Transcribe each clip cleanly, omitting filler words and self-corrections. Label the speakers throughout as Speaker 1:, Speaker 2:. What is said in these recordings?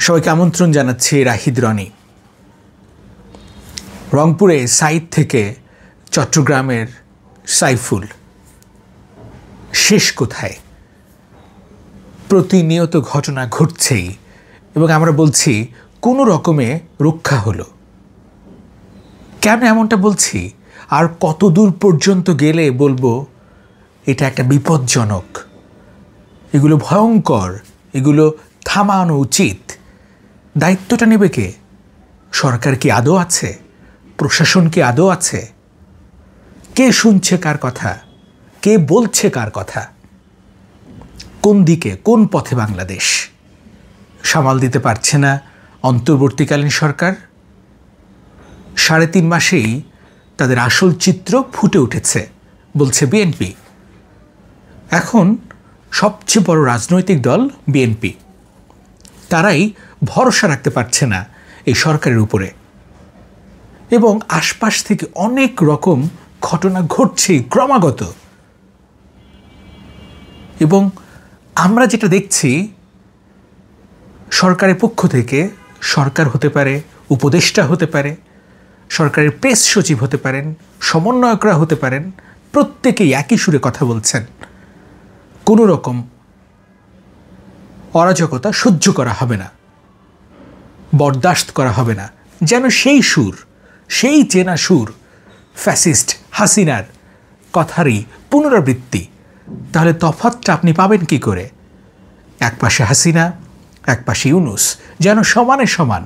Speaker 1: সবাইকে আমন্ত্রণ জানাচ্ছি রাহিদ রনি। রংপুরে সাইদ থেকে চট্টগ্রামের সাইফুল, শেষ কোথায়? প্রতিনিয়ত ঘটনা ঘটছেই এবং আমরা বলছি কোনো রকমে রক্ষা হলো। কেন এমনটা বলছি? আর কত দূর পর্যন্ত গেলে বলবো এটা একটা বিপজ্জনক, এগুলো ভয়ঙ্কর, এগুলো থামানো উচিত। দায়িত্বটা নেবে কে? সরকার কি আদৌ আছে? প্রশাসন কি আদৌ আছে? কে শুনছে কার কথা? কে বলছে কার কথা? কোন দিকে, কোন পথে বাংলাদেশ? সামাল দিতে পারছে না অন্তর্বর্তীকালীন সরকার। 3.5 মাসেই তাদের আসল চিত্র ফুটে উঠেছে বলছে বিএনপি। এখন সবচেয়ে বড় রাজনৈতিক দল বিএনপি, তারাই ভরসা রাখতে পারছে না এই সরকারের উপরে এবং আশপাশ থেকে অনেক রকম ঘটনা ঘটছে ক্রমাগত। এবং আমরা যেটা দেখছি, সরকারের পক্ষ থেকে, সরকার হতে পারে, উপদেষ্টা হতে পারে, সরকারের প্রেস সচিব হতে পারেন, সমন্বয়করা হতে পারেন, প্রত্যেকেই একই সুরে কথা বলছেন কোনো রকম অরাজকতা সহ্য করা হবে না, বরদাস্ত করা হবে না। যেন সেই সুর, সেই চেনা সুর ফ্যাসিস্ট হাসিনার কথারই পুনরাবৃত্তি। তাহলে তফাৎটা আপনি পাবেন কি করে? এক পাশে হাসিনা, এক পাশে ইউনূস, যেন সমানে সমান।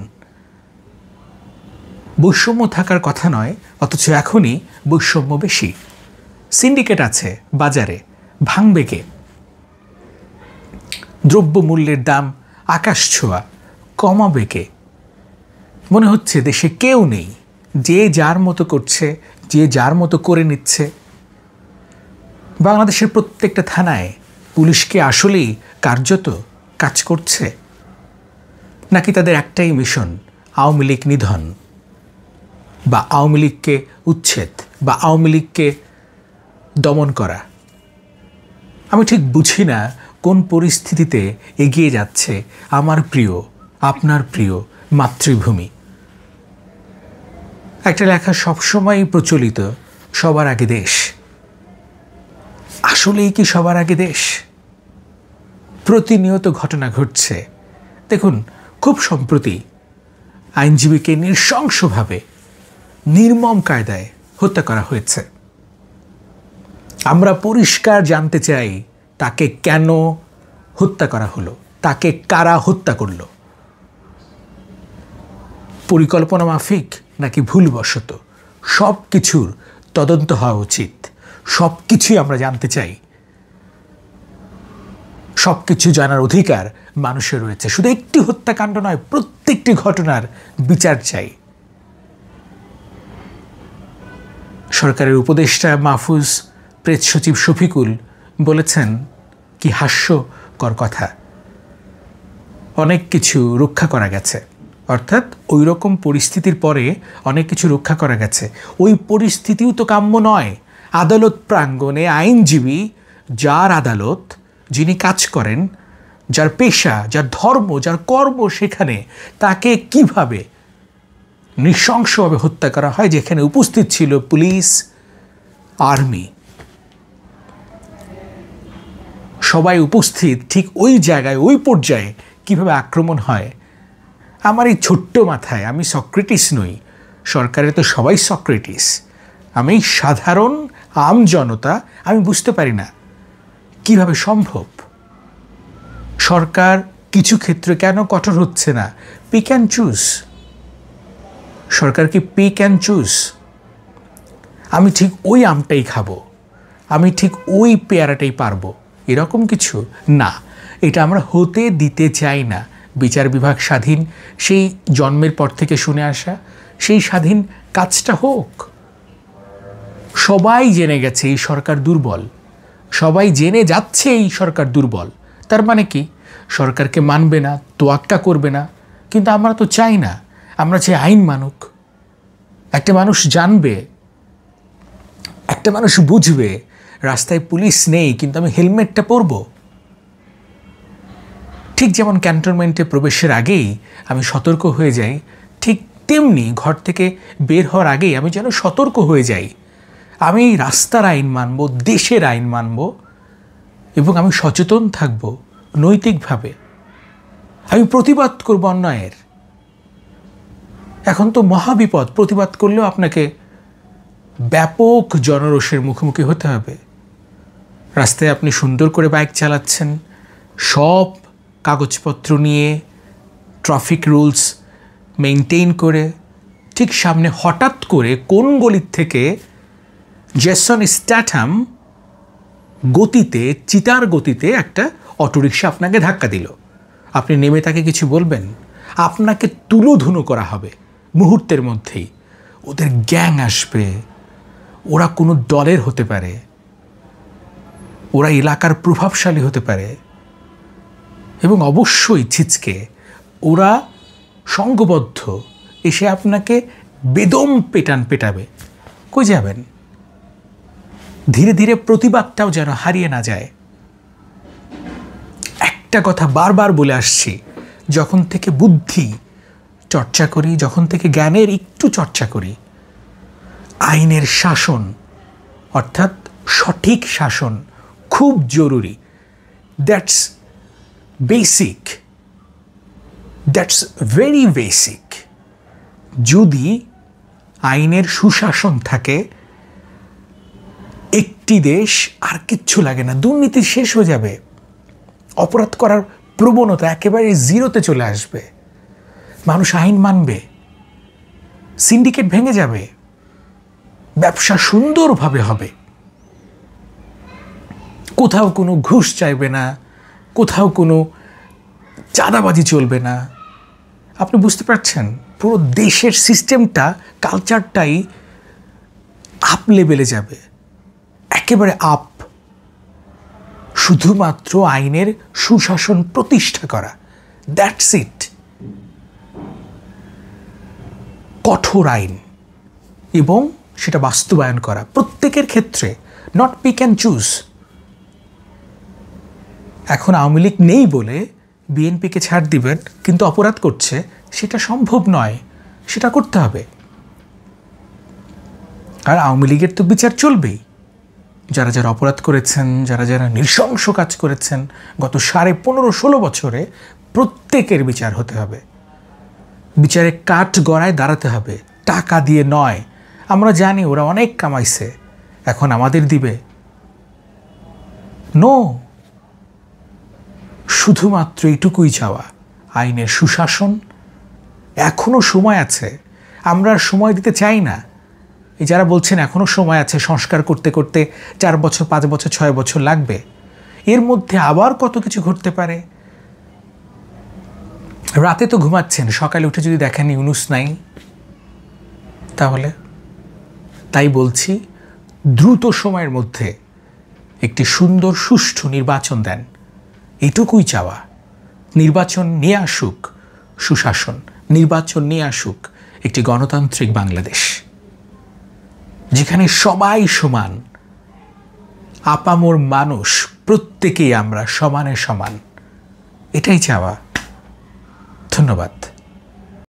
Speaker 1: বৈষম্য থাকার কথা নয়, অথচ এখনই বৈষম্য বেশি। সিন্ডিকেট আছে বাজারে, ভাঙবে কে? দ্রব্যমূল্যের দাম আকাশ ছোঁয়া, কমাবে কে? মনে হচ্ছে দেশে কেউ নেই, যে যার মতো করছে, যে যার মতো করে নিচ্ছে। বাংলাদেশের প্রত্যেকটা থানায় পুলিশকে আসলেই কার্যত কাজ করছে, নাকি তাদের একটাই মিশন, আওয়ামী লীগ নিধন বা আওয়ামী লীগকে উচ্ছেদ বা আওয়ামী লীগকে দমন করা? আমি ঠিক বুঝি না কোন পরিস্থিতিতে এগিয়ে যাচ্ছে আমার প্রিয়, আপনার প্রিয় মাতৃভূমি। একটা লেখা সবসময়ই প্রচলিত, সবার আগে দেশ। আসলেই কি সবার আগে দেশ? প্রতিনিয়ত ঘটনা ঘটছে। দেখুন, খুব সম্প্রতি আইনজীবীকে নৃশংসভাবে, নির্মম কায়দায় হত্যা করা হয়েছে। আমরা পরিষ্কার জানতে চাই তাকে কেন হত্যা করা হলো, তাকে কারা হত্যা করলো? পরিকল্পনা মাফিক নাকি ভুলবশত? সব কিছুর তদন্ত হওয়া উচিত। সব কিছুই আমরা জানতে চাই। সব কিছু জানার অধিকার মানুষের রয়েছে। শুধু একটি হত্যাকাণ্ড নয়, প্রত্যেকটি ঘটনার বিচার চাই। সরকারের উপদেষ্টা মাহফুজ, প্রেস সচিব শফিকুল বলেছেন কি হাস্যকর কথা, অনেক কিছু রক্ষা করা গেছে। অর্থাৎ ওই রকম পরিস্থিতির পরে অনেক কিছু রক্ষা করা গেছে। ওই পরিস্থিতিও তো কাম্য নয়। আদালত প্রাঙ্গণে আইনজীবী, যার আদালত, যিনি কাজ করেন, যার পেশা, যার ধর্ম, যার কর্ম, সেখানে তাকে কিভাবে নৃশংসভাবে হত্যা করা হয়, যেখানে উপস্থিত ছিল পুলিশ, আর্মি, সবাই উপস্থিত। ঠিক ওই জায়গায়, ওই পর্যায়ে কিভাবে আক্রমণ হয়? আমার এই ছোট্ট মাথায়, আমি সক্রেটিস নই, সরকারে তো সবাই সক্রেটিস, আমি সাধারণ আম জনতা, আমি বুঝতে পারি না কিভাবে সম্ভব। সরকার কিছু ক্ষেত্রে কেন কঠোর হচ্ছে না? Pick and choose. সরকার কি পিক অ্যান্ড চুজ? আমি ঠিক ওই আমটাই খাবো, আমি ঠিক ওই পেয়ারাটাই পারবো, এরকম কিছু না। এটা আমরা হতে দিতে চাই না। বিচার বিভাগ স্বাধীন, সেই জন্মের পর থেকে শুনে আসা, সেই স্বাধীন কাজটা হোক। সবাই জেনে গেছে এই সরকার দুর্বল, সবাই জেনে যাচ্ছে এই সরকার দুর্বল। তার মানে কি? সরকারকে মানবে না, তোয়াক্কা করবে না। কিন্তু আমরা তো চাই না, আমরা চাই আইন মানুক। একটা মানুষ জানবে, একটা মানুষ বুঝবে, রাস্তায় পুলিশ নেই কিন্তু আমি হেলমেটটা পরবো। ঠিক যেমন ক্যান্টনমেন্টে প্রবেশের আগেই আমি সতর্ক হয়ে যাই, ঠিক তেমনি ঘর থেকে বের হওয়ার আগেই আমি যেন সতর্ক হয়ে যাই। আমি রাস্তার আইন মানব, দেশের আইন মানব, এবং আমি সচেতন থাকব নৈতিকভাবে। আমি প্রতিবাদ করব অন্যায়ের। এখন তো মহাবিপদ, প্রতিবাদ করলেও আপনাকে ব্যাপক জনরোষের মুখোমুখি হতে হবে। রাস্তায় আপনি সুন্দর করে বাইক চালাচ্ছেন, সব কাগজপত্র নিয়ে, ট্রাফিক রুলস মেনটেন করে, ঠিক সামনে হঠাৎ করে কোন গলির থেকে জেসন স্ট্যাথাম গতিতে, চিতার গতিতে একটা অটোরিকশা আপনাকে ধাক্কা দিল। আপনি নেমে তাকে কিছু বলবেন? আপনাকে তুলোধুনো করা হবে মুহূর্তের মধ্যেই। ওদের গ্যাং আসবে, ওরা কোনো দলের হতে পারে, ওরা এলাকার প্রভাবশালী হতে পারে, এবং অবশ্যই ছিচকে ওরা সংঘবদ্ধ এসে আপনাকে বেদম পেটাবে। কই যাবেন? ধীরে ধীরে প্রতিবাদটাও যেন হারিয়ে না যায়। একটা কথা বারবার বলে আসছি, যখন থেকে বুদ্ধি চর্চা করি, যখন থেকে জ্ঞানের একটু চর্চা করি, আইনের শাসন অর্থাৎ সঠিক শাসন খুব জরুরি। That's basic, that's very basic. যদি আইনের সুশাসন থাকে, একটি দেশ আর কিচ্ছু লাগে না, দুর্নীতি শেষ হয়ে যাবে, অপরাধ করার প্রবণতা একেবারে জিরোতে চলে আসবে, মানুষ আইন মানবে, সিন্ডিকেট ভেঙে যাবে, ব্যবসা সুন্দরভাবে হবে, কোথাও কোনো ঘুষ চাইবে না, কোথাও কোনো চাঁদাবাজি চলবে না। আপনি বুঝতে পারছেন, পুরো দেশের সিস্টেমটা, কালচারটাই আপ লেভেলে যাবে, একেবারে আপ। শুধুমাত্র আইনের সুশাসন প্রতিষ্ঠা করা, দ্যাটস ইট। কঠোর আইন এবং সেটা বাস্তবায়ন করা প্রত্যেকের ক্ষেত্রে, নট পিক অ্যান্ড চুজ। এখন আওয়ামী লীগ নেই বলে বিএনপিকে ছাড় দিবেন, কিন্তু অপরাধ করছে, সেটা সম্ভব নয়, সেটা করতে হবে। আর আওয়ামী লীগের তো বিচার চলবেই। যারা যারা অপরাধ করেছেন, যারা যারা নৃশংস কাজ করেছেন গত 15-16 বছরে, প্রত্যেকের বিচার হতে হবে। বিচারে কাঠ গড়ায় দাঁড়াতে হবে, টাকা দিয়ে নয়। আমরা জানি ওরা অনেক কামাইছে, এখন আমাদের দিবে? নো। শুধুমাত্র এইটুকুই চাওয়া, আইনের সুশাসন। এখনও সময় আছে, আমরা আর সময় দিতে চাই না। এই যারা বলছেন এখনও সময় আছে, সংস্কার করতে করতে 4 বছর, 5 বছর, 6 বছর লাগবে, এর মধ্যে আবার কত কিছু ঘটতে পারে। রাতে তো ঘুমাচ্ছেন, সকালে উঠে যদি দেখেন ইউনূস নাই, তাহলে? তাই বলছি, দ্রুত সময়ের মধ্যে একটি সুন্দর সুষ্ঠু নির্বাচন দেন, এটুকুই চাওয়া। নির্বাচন নিয়ে আসুক সুশাসন, নির্বাচন নিয়ে আসুক একটি গণতান্ত্রিক বাংলাদেশ, যেখানে সবাই সমান, আপামর মানুষ প্রত্যেকেই আমরা সমানে সমান। এটাই চাওয়া। ধন্যবাদ।